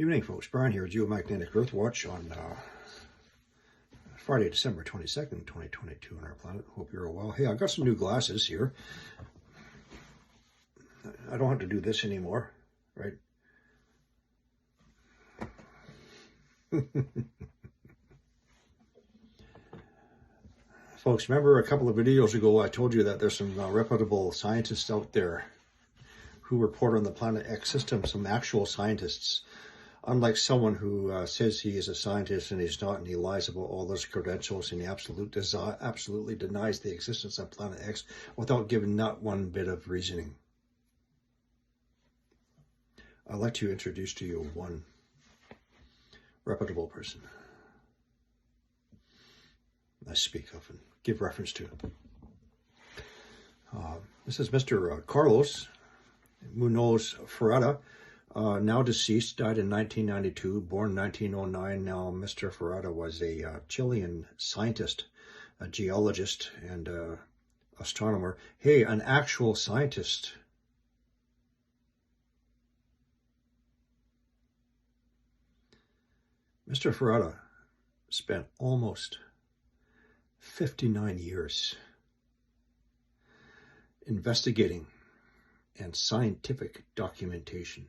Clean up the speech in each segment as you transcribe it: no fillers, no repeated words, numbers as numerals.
Evening, folks. Brian here, Geomagnetic Earth Watch on Friday, December 22nd, 2022 on our planet. Hope you're all well. Hey, I've got some new glasses here. I don't have to do this anymore, right? Folks, remember a couple of videos ago I told you that there's some reputable scientists out there who report on the Planet X system, some actual scientists. Unlike someone who says he is a scientist and he's not, and he lies about all those credentials, and he absolutely denies the existence of Planet X without giving not one bit of reasoning. I'd like to introduce to you one reputable person I speak of and give reference to. This is Mr. Carlos Munoz Ferrada. Now deceased, died in 1992, born 1909. Now, Mr. Ferrada was a Chilean scientist, a geologist, and astronomer. Hey, an actual scientist. Mr. Ferrada spent almost 59 years investigating and scientific documentation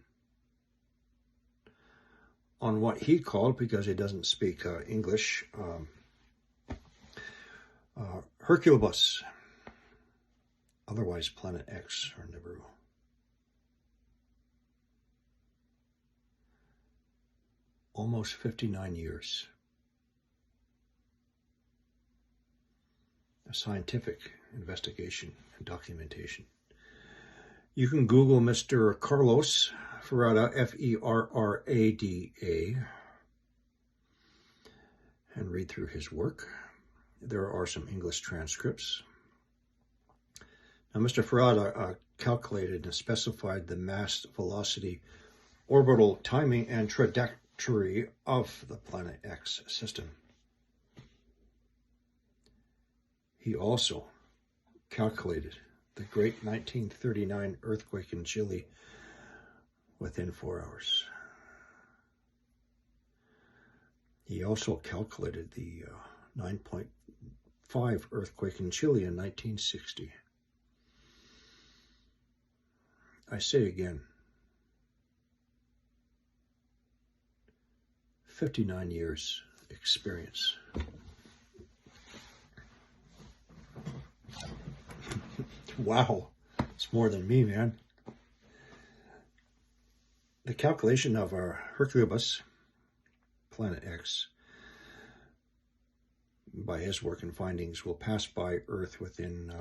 on what he called, because he doesn't speak English, Herculebus, otherwise Planet X or Nibiru. Almost 59 years of scientific investigation and documentation. You can Google Mr. Carlos Ferrada, F-E-R-R-A-D-A, and read through his work. There are some English transcripts. Now, Mr. Ferrada calculated and specified the mass, velocity, orbital timing, and trajectory of the Planet X system. He also calculated the great 1939 earthquake in Chile within 4 hours. He also calculated the 9.5 earthquake in Chile in 1960. I say again, 59 years experience. Wow, it's more than me, man. The calculation of our Herculebus, Planet X, by his work and findings, will pass by Earth within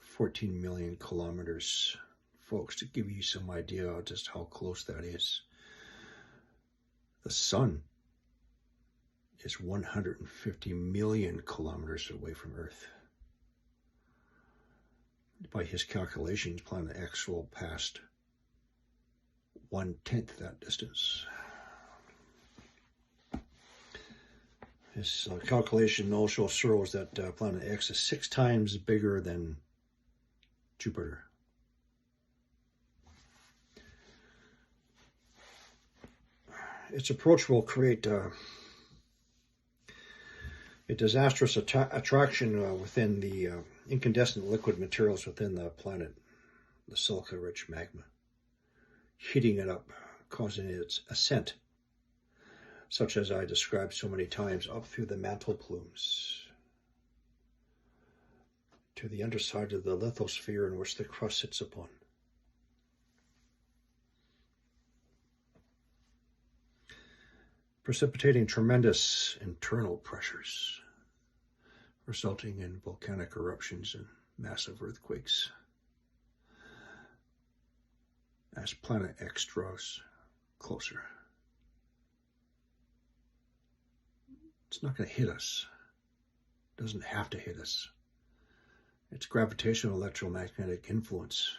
14 million kilometers. Folks, to give you some idea of just how close that is, the Sun is 150 million kilometers away from Earth. By his calculations, Planet X will pass 1/10 that distance. His calculation also shows that Planet X is 6 times bigger than Jupiter. Its approach will create a disastrous attraction within the incandescent liquid materials within the planet, the silica-rich magma, heating it up, causing its ascent, such as I described so many times, up through the mantle plumes to the underside of the lithosphere in which the crust sits upon. Precipitating tremendous internal pressures, resulting in volcanic eruptions and massive earthquakes as Planet X draws closer. It's not going to hit us. It doesn't have to hit us. Its gravitational electromagnetic influence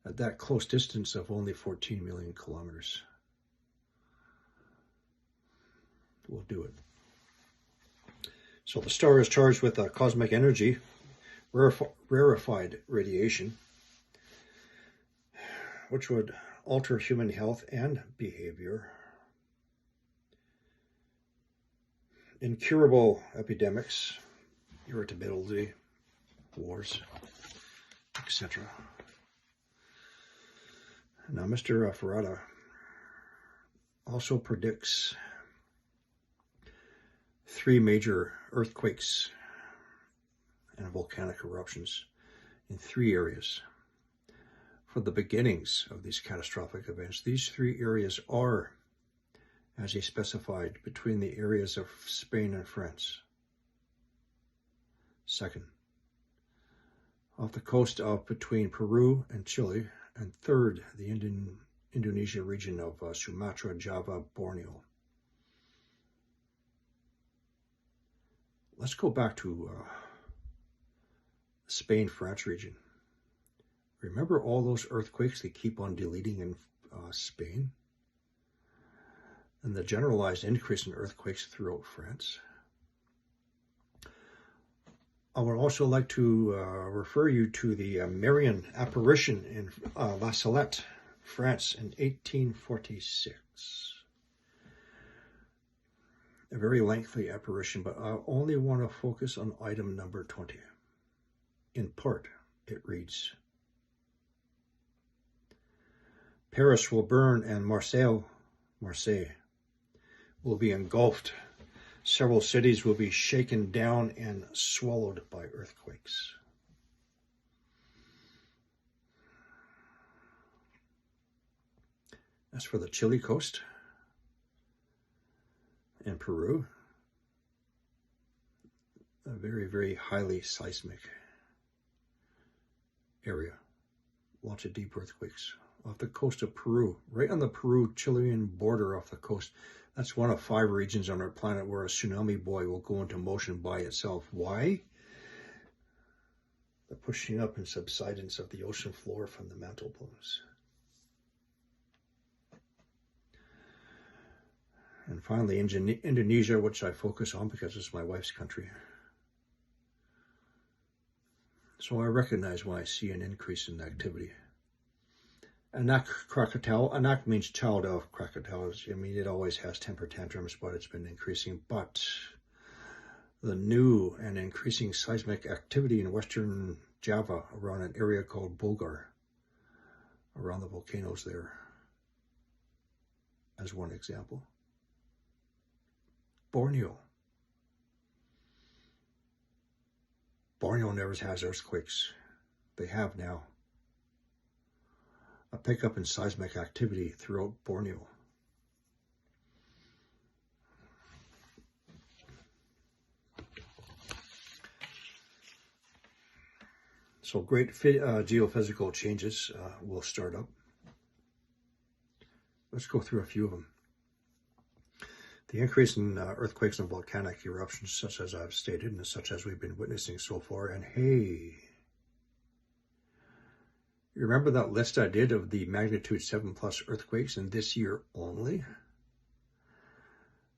at that close distance of only 14 million kilometers will do it. So the star is charged with cosmic energy, rarefied radiation, which would alter human health and behavior. Incurable epidemics, irritability, wars, etc. Now, Mr. Ferrada also predicts 3 major earthquakes and volcanic eruptions in 3 areas. For the beginnings of these catastrophic events, these 3 areas are, as he specified, between the areas of Spain and France. Second, off the coast of between Peru and Chile. And third, the Indonesia region of Sumatra, Java, Borneo. Let's go back to the Spain-France region. Remember all those earthquakes they keep on deleting in Spain? And the generalized increase in earthquakes throughout France? I would also like to refer you to the Marian apparition in La Salette, France in 1846. A very lengthy apparition, but I only want to focus on item number 20. In part, it reads, Paris will burn and Marseille will be engulfed. Several cities will be shaken down and swallowed by earthquakes. As for the Chile coast and Peru, a very, very highly seismic area. Lots of deep earthquakes. Off the coast of Peru, right on the Peru-Chilean border off the coast. That's one of 5 regions on our planet where a tsunami buoy will go into motion by itself. Why? The pushing up and subsidence of the ocean floor from the mantle plumes. And finally, Indonesia, which I focus on because it's my wife's country. So I recognize when I see an increase in activity. Anak Krakatau. Anak means child of Krakatau. I mean, it always has temper tantrums, but it's been increasing. But the new and increasing seismic activity in Western Java around an area called Bulgar, around the volcanoes there, as one example. Borneo. Borneo never has earthquakes. They have now. A pickup in seismic activity throughout Borneo. So great geophysical changes will start up. Let's go through a few of them. The increase in earthquakes and volcanic eruptions, such as I've stated, and such as we've been witnessing so far. And hey, you remember that list I did of the magnitude 7+ earthquakes in this year only?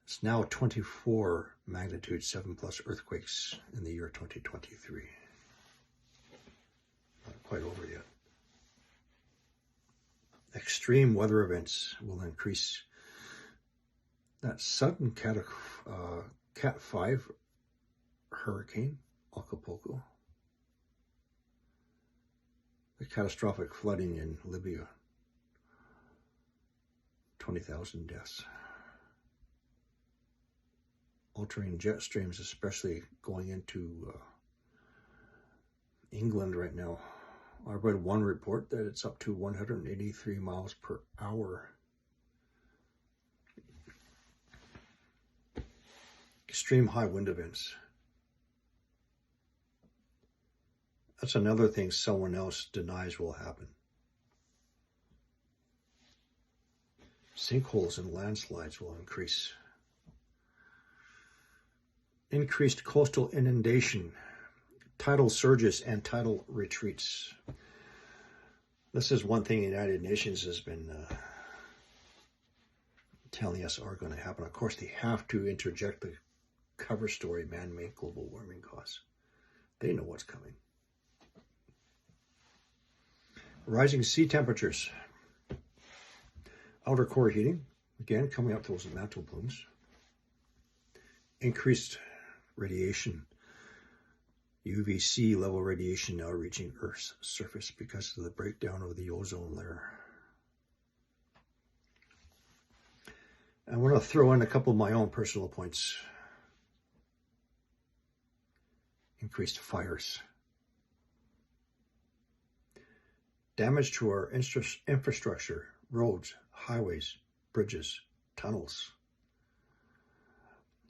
It's now 24 magnitude 7+ earthquakes in the year 2023. Not quite over yet. Extreme weather events will increase. That sudden Cat 5 hurricane, Acapulco. The catastrophic flooding in Libya, 20,000 deaths. Altering jet streams, especially going into England right now. I read one report that it's up to 183 miles per hour. Extreme high wind events. That's another thing someone else denies will happen. Sinkholes and landslides will increase. Increased coastal inundation, tidal surges, and tidal retreats. This is one thing the United Nations has been telling us are going to happen. Of course, they have to interject the cover story, man-made global warming costs. They know what's coming. Rising sea temperatures. outer core heating, again, coming up to those mantle plumes. Increased radiation, UVC level radiation now reaching Earth's surface because of the breakdown of the ozone layer. I want to throw in a couple of my own personal points. Increased fires. Damage to our infrastructure, roads, highways, bridges, tunnels,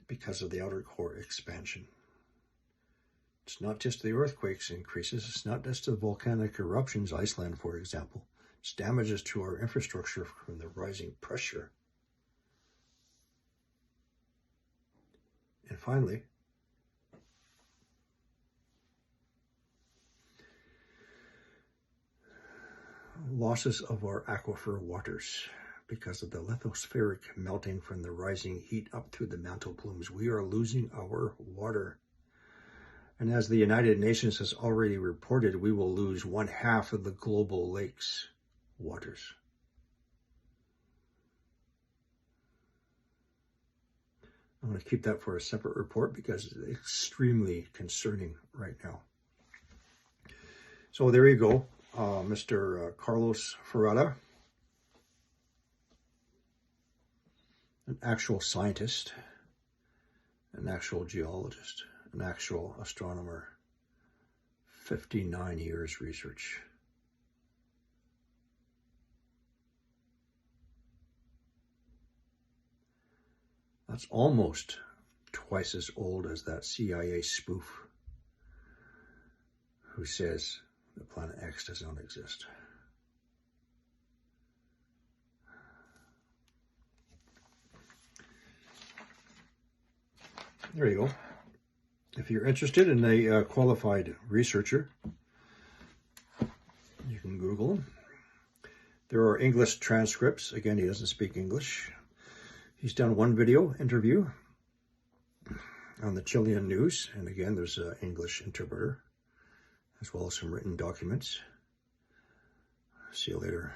because of the outer core expansion. It's not just the earthquakes increases, it's not just the volcanic eruptions, Iceland, for example. It's damages to our infrastructure from the rising pressure. And finally, losses of our aquifer waters because of the lithospheric melting from the rising heat up through the mantle plumes. We are losing our water. And as the United Nations has already reported, we will lose 1/2 of the global lakes' waters. I'm going to keep that for a separate report because it's extremely concerning right now. So there you go, Mr. Carlos Ferrada, an actual scientist, an actual geologist, an actual astronomer, 59 years research. That's almost twice as old as that CIA spoof who says the planet X does not exist. There you go. If you're interested in a qualified researcher, you can Google him. There are English transcripts. Again, he doesn't speak English. He's done one video interview on the Chilean news. And again, there's an English interpreter, as well as some written documents. See you later.